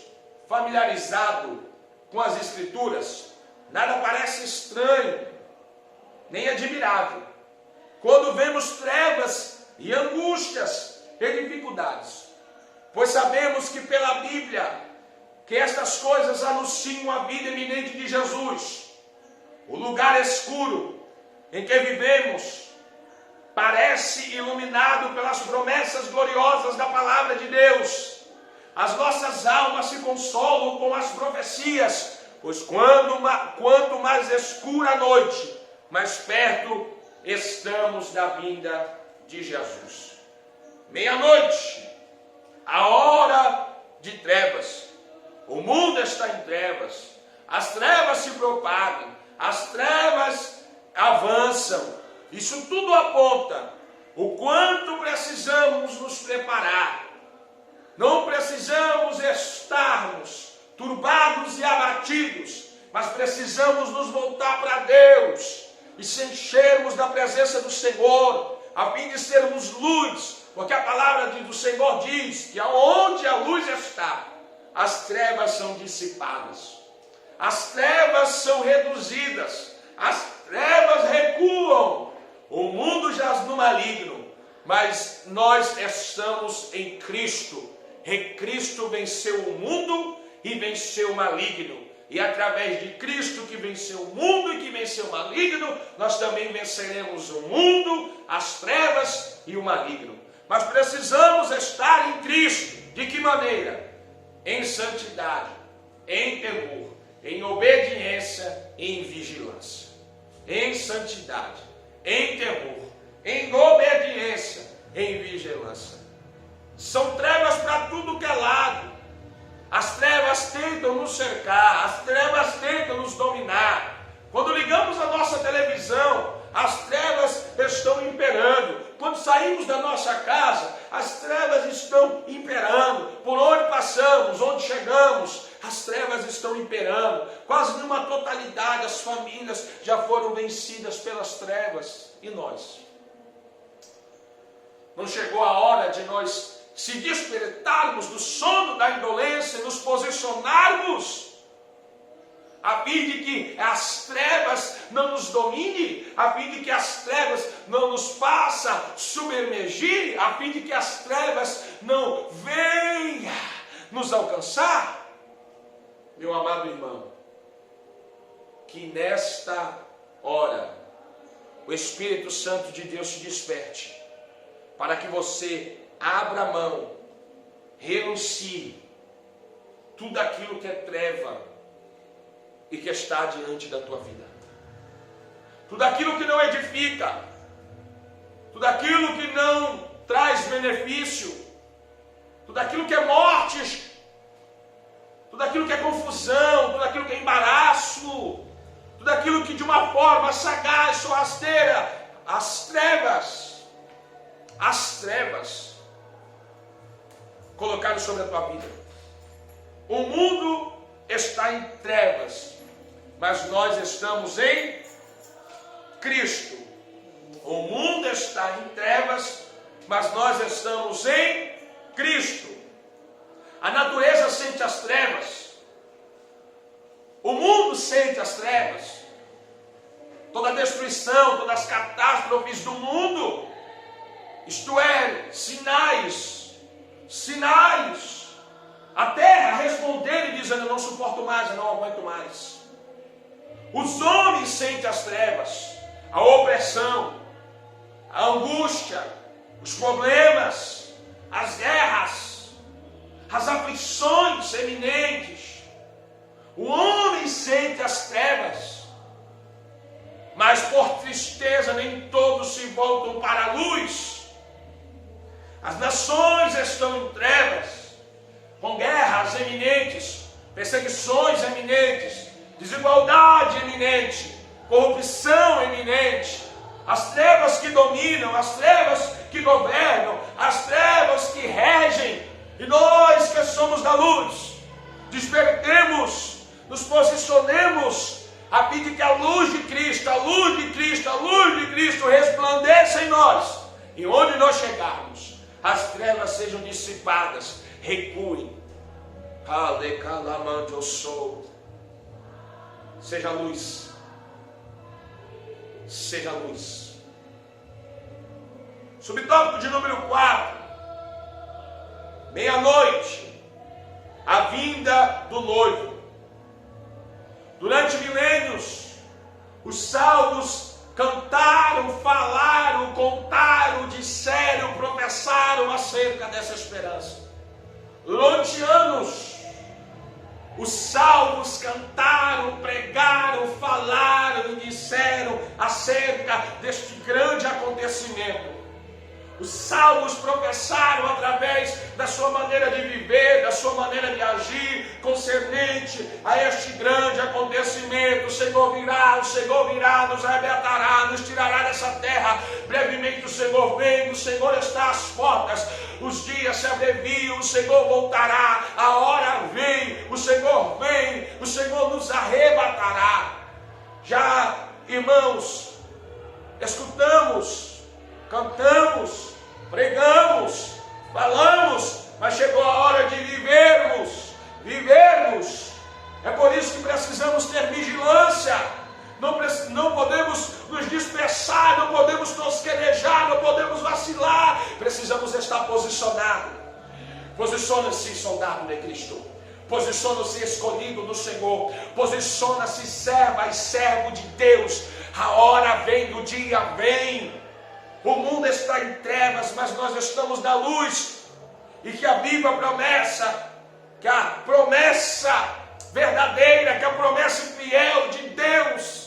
familiarizado com as Escrituras, nada parece estranho, nem admirável, quando vemos trevas e angústias e dificuldades, pois sabemos que pela Bíblia, que estas coisas anunciam a vida iminente de Jesus. O lugar escuro em que vivemos parece iluminado pelas promessas gloriosas da palavra de Deus. As nossas almas se consolam com as profecias, pois quanto mais escura a noite, mais perto estamos da vinda de Jesus. Meia-noite, a hora de trevas. O mundo está em trevas, as trevas se propagam, as trevas avançam. Isso tudo aponta o quanto precisamos nos preparar. Não precisamos estarmos turbados e abatidos, mas precisamos nos voltar para Deus e se enchermos da presença do Senhor, a fim de sermos luz, porque a palavra do Senhor diz que aonde a luz está, as trevas são dissipadas, as trevas são reduzidas, as trevas recuam, o mundo jaz no maligno, mas nós estamos em Cristo. E Cristo venceu o mundo e venceu o maligno. E através de Cristo que venceu o mundo e que venceu o maligno, nós também venceremos o mundo, as trevas e o maligno. Mas precisamos estar em Cristo. De que maneira? Em santidade, em temor, em obediência e em vigilância. Em santidade, em temor, em obediência, em vigilância. São trevas para tudo que é lado. As trevas tentam nos cercar, as trevas tentam nos dominar. Quando ligamos a nossa televisão, as trevas estão imperando. Quando saímos da nossa casa, as trevas estão imperando. Por onde passamos, onde chegamos, as trevas estão imperando. Quase numa totalidade, as famílias já foram vencidas pelas trevas. E nós? Não chegou a hora de nós se despertarmos do sono da indolência e nos posicionarmos a fim de que as trevas não nos domine, a fim de que as trevas não nos faça submergir, a fim de que as trevas não venham nos alcançar? Meu amado irmão, que nesta hora o Espírito Santo de Deus te desperte, para que você abra a mão, renuncie tudo aquilo que é treva e que está diante da tua vida. Tudo aquilo que não edifica, tudo aquilo que não traz benefício, tudo aquilo que é morte, tudo aquilo que é confusão, tudo aquilo que é embaraço, tudo aquilo que de uma forma sagaz ou rasteira, as trevas colocaram sobre a tua vida. O mundo está em trevas, mas nós estamos em Cristo. O mundo está em trevas, mas nós estamos em Cristo. A natureza sente as trevas. O mundo sente as trevas. Toda a destruição, todas as catástrofes do mundo, isto é, sinais. A terra respondendo e dizendo: eu não suporto mais, eu não aguento mais. Os homens sentem as trevas, a opressão, a angústia, os problemas, as guerras, as aflições eminentes. O homem sente as trevas, mas por tristeza nem todos se voltam para a luz. As nações estão em trevas, com guerras eminentes, perseguições eminentes, desigualdade eminente, corrupção eminente, as trevas que dominam, as trevas que governam, as trevas que regem, e nós que somos da luz, despertemos, nos posicionemos, a fim de que a luz de Cristo, a luz de Cristo, a luz de Cristo resplandeça em nós, e onde nós chegarmos, as trevas sejam dissipadas, recuem. Eu sou. Seja luz. Seja luz. Subtópico de número 4. Meia-noite. A vinda do noivo. Durante milênios, os salvos cantaram, falaram, contaram, disseram, professaram acerca dessa esperança. Durante anos, os salvos cantaram, pregaram, falaram e disseram acerca deste grande acontecimento. Os salvos professaram através da sua maneira de viver, da sua maneira de agir, concernente a este grande acontecimento. O Senhor virá, nos arrebatará, nos tirará dessa terra. Brevemente o Senhor vem, o Senhor está às portas. Os dias se abreviam, o Senhor voltará. A hora vem, o Senhor nos arrebatará. Já, irmãos, escutamos, cantamos, pregamos, falamos, mas chegou a hora de vivermos. É por isso que precisamos ter vigilância. Não podemos nos dispersar, não podemos tosquenejar, não podemos vacilar. Precisamos estar posicionados. Posiciona-se, soldado de Cristo. Posiciona-se, escolhido do Senhor. Posiciona-se, serva e servo de Deus. A hora vem, o dia vem. O mundo está em trevas, mas nós estamos na luz. E que a viva promessa, que a promessa verdadeira, que a promessa fiel de Deus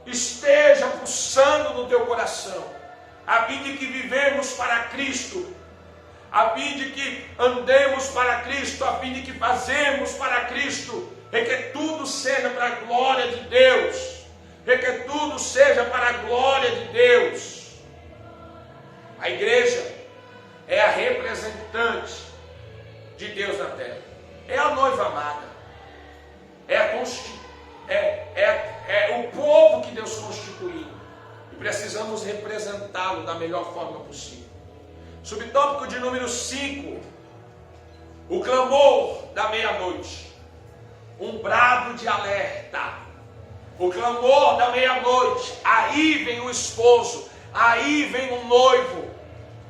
esteja pulsando no teu coração, a fim de que vivemos para Cristo, a fim de que andemos para Cristo, a fim de que fazemos para Cristo, e que tudo seja para a glória de Deus, e que tudo seja para a glória de Deus. A igreja é a representante de Deus na terra, é a noiva amada, é o povo que Deus constituiu, e precisamos representá-lo da melhor forma possível. Subtópico de número 5, o clamor da meia-noite, um brado de alerta. O clamor da meia-noite, aí vem o esposo, aí vem o noivo.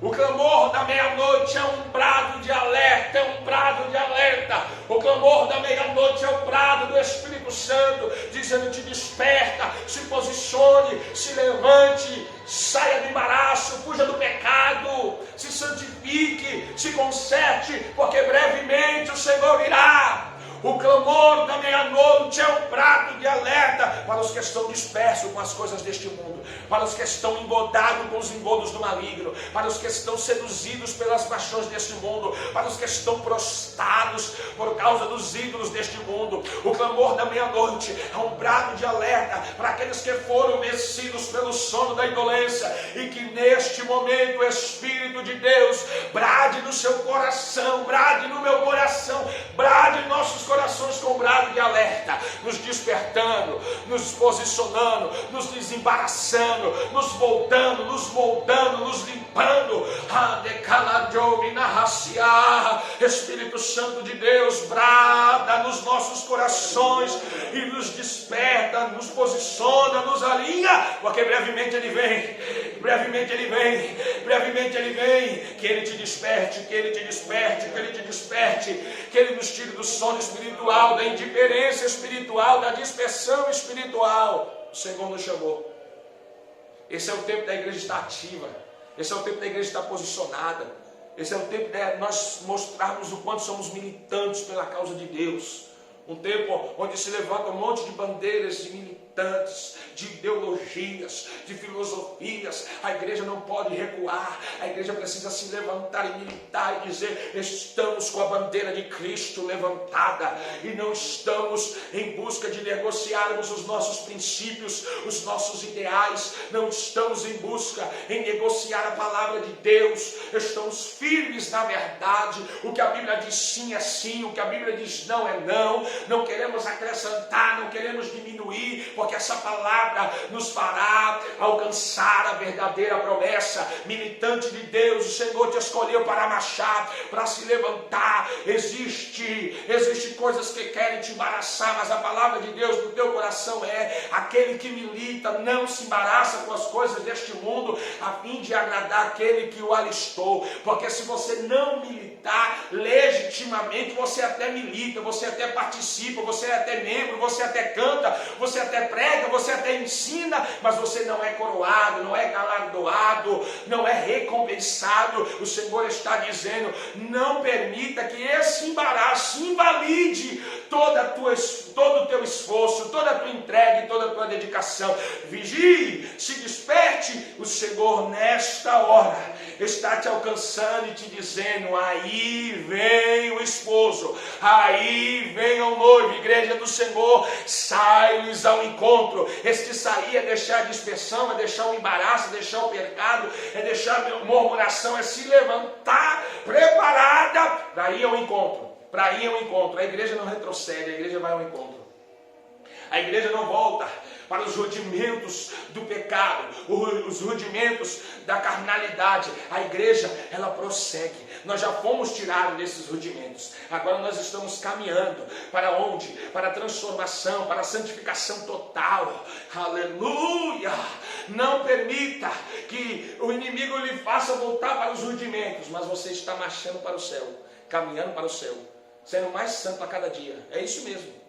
O clamor da meia-noite é um brado de alerta, é um brado de alerta. O clamor da meia-noite é o brado do Espírito Santo, dizendo: te desperta, se posicione, se levante, saia do embaraço, fuja do pecado, se santifique, se conserte, porque brevemente o Senhor virá. O clamor da meia-noite é um brado de alerta para os que estão dispersos com as coisas deste mundo, para os que estão engodados com os engodos do maligno, para os que estão seduzidos pelas paixões deste mundo, para os que estão prostrados por causa dos ídolos deste mundo. O clamor da meia-noite é um brado de alerta para aqueles que foram vencidos pelo sono da indolência, e que neste momento o Espírito de Deus brade no seu coração, brade no meu coração, brade em nossos corações com brado de alerta, nos despertando, nos posicionando, nos desembaraçando, nos voltando, nos moldando, nos limpando. Espírito Santo de Deus, brada nos nossos corações e nos desperta, nos posiciona, nos alinha, porque brevemente Ele vem, brevemente Ele vem, brevemente Ele vem. Que Ele te desperte, que Ele te desperte, que Ele te desperte, que Ele nos tire do sono espiritual, da indiferença espiritual, da dispersão espiritual. O Senhor nos chamou. Esse é o tempo da igreja estar ativa, esse é o tempo da igreja estar posicionada, esse é o tempo de nós mostrarmos o quanto somos militantes pela causa de Deus. Um tempo onde se levanta um monte de bandeiras de militantes, de ideologias, de filosofias. A igreja não pode recuar, a igreja precisa se levantar e militar e dizer: estamos com a bandeira de Cristo levantada, e não estamos em busca de negociarmos os nossos princípios, os nossos ideais, não estamos em busca em negociar a palavra de Deus, estamos firmes na verdade. O que a Bíblia diz sim é sim, o que a Bíblia diz não é não. Não queremos acrescentar, não queremos diminuir, porque essa palavra nos fará alcançar a verdadeira promessa. Militante de Deus, o Senhor te escolheu para marchar, para se levantar. Existe coisas que querem te embaraçar, mas a palavra de Deus no teu coração é: aquele que milita não se embaraça com as coisas deste mundo, a fim de agradar aquele que o alistou. Porque se você não militar legitimamente, você até milita, você até participa, você é até membro, você até canta, você até prega, você até ensina, mas você não é coroado, não é galardoado, não é recompensado. O Senhor está dizendo: não permita que esse embaraço invalide todo o teu esforço, toda a tua entrega e toda a tua dedicação. Vigie, se desperte. O Senhor nesta hora está te alcançando e te dizendo: aí vem o esposo, aí vem o noivo. Igreja do Senhor, sai-lhes ao encontro. Este sair é deixar a dispersão, é deixar o embaraço, é deixar o pecado, é deixar a murmuração, é se levantar preparada para ir ao encontro. Para ir ao encontro. A igreja não retrocede, a igreja vai ao encontro. A igreja não volta para os rudimentos do pecado, os rudimentos da carnalidade. A igreja, ela prossegue. Nós já fomos tirados desses rudimentos. Agora nós estamos caminhando para onde? Para a transformação, para a santificação total. Aleluia! Não permita que o inimigo lhe faça voltar para os rudimentos, mas você está marchando para o céu, caminhando para o céu, sendo mais santo a cada dia. É isso mesmo.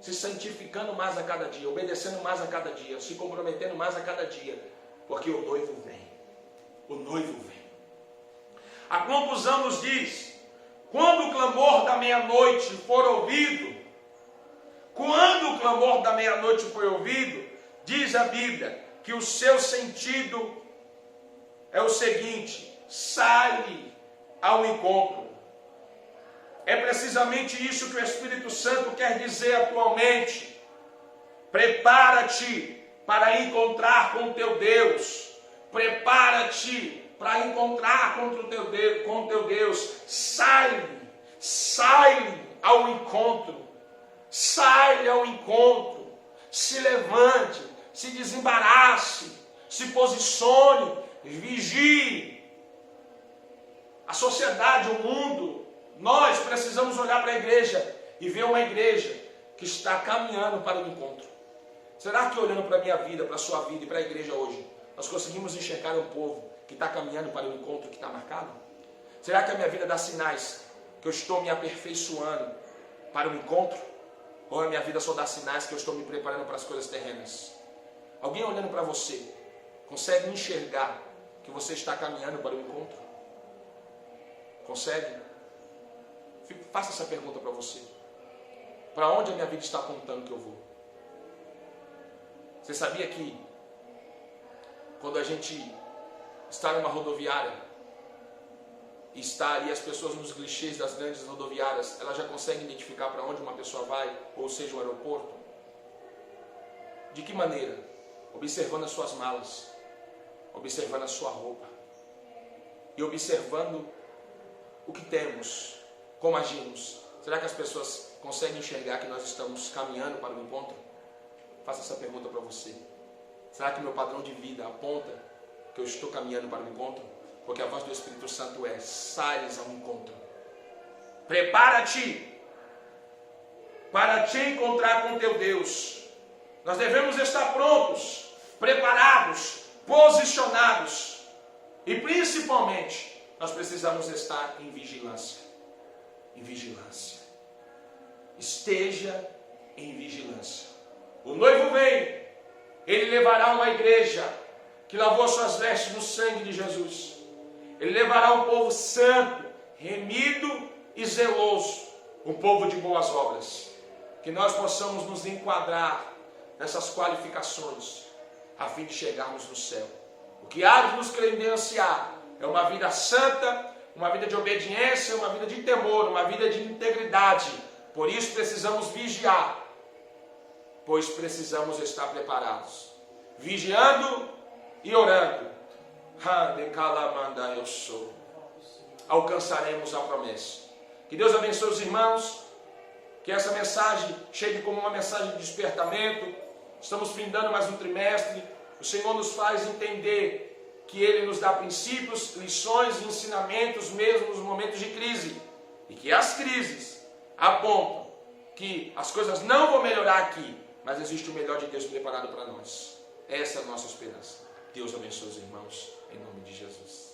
Se santificando mais a cada dia, obedecendo mais a cada dia, se comprometendo mais a cada dia, porque o noivo vem. O noivo vem. A conclusão nos diz: quando o clamor da meia-noite for ouvido, quando o clamor da meia-noite for ouvido, diz a Bíblia que o seu sentido é o seguinte: sai ao encontro. É precisamente isso que o Espírito Santo quer dizer atualmente. Prepara-te para encontrar com o teu Deus. Prepara-te para encontrar com o teu Deus. Sai ao encontro. Sai ao encontro. Se levante, se desembarace, se posicione, vigie. A sociedade, o mundo, nós precisamos olhar para a igreja e ver uma igreja que está caminhando para o encontro. Será que olhando para a minha vida, para a sua vida e para a igreja hoje, nós conseguimos enxergar um povo que está caminhando para o encontro que está marcado? Será que a minha vida dá sinais que eu estou me aperfeiçoando para o encontro? Ou a minha vida só dá sinais que eu estou me preparando para as coisas terrenas? Alguém olhando para você, consegue enxergar que você está caminhando para o encontro? Consegue? Faça essa pergunta para você. Para onde a minha vida está apontando que eu vou? Você sabia que quando a gente está numa rodoviária e está ali as pessoas nos clichês das grandes rodoviárias, elas já conseguem identificar para onde uma pessoa vai, ou seja, o aeroporto? De que maneira? Observando as suas malas, observando a sua roupa e observando o que temos, como agimos. Será que as pessoas conseguem enxergar que nós estamos caminhando para o encontro? Faça essa pergunta para você. Será que meu padrão de vida aponta que eu estou caminhando para o encontro? Porque a voz do Espírito Santo é: saias ao encontro. Prepara-te para te encontrar com teu Deus. Nós devemos estar prontos, preparados, posicionados. E principalmente, nós precisamos estar em vigilância. Em vigilância. Esteja em vigilância. O noivo vem, ele levará uma igreja que lavou suas vestes no sangue de Jesus. Ele levará um povo santo, remido e zeloso, um povo de boas obras. Que nós possamos nos enquadrar nessas qualificações, a fim de chegarmos no céu. O que há de nos credenciar é uma vida santa, uma vida de obediência, uma vida de temor, uma vida de integridade. Por isso precisamos vigiar, pois precisamos estar preparados, vigiando e orando. Alcançaremos a promessa. Que Deus abençoe os irmãos, que essa mensagem chegue como uma mensagem de despertamento. Estamos findando mais um trimestre. O Senhor nos faz entender que Ele nos dá princípios, lições e ensinamentos mesmo nos momentos de crise, e que as crises apontam que as coisas não vão melhorar aqui, mas existe o melhor de Deus preparado para nós. Essa é a nossa esperança. Deus abençoe os irmãos, em nome de Jesus.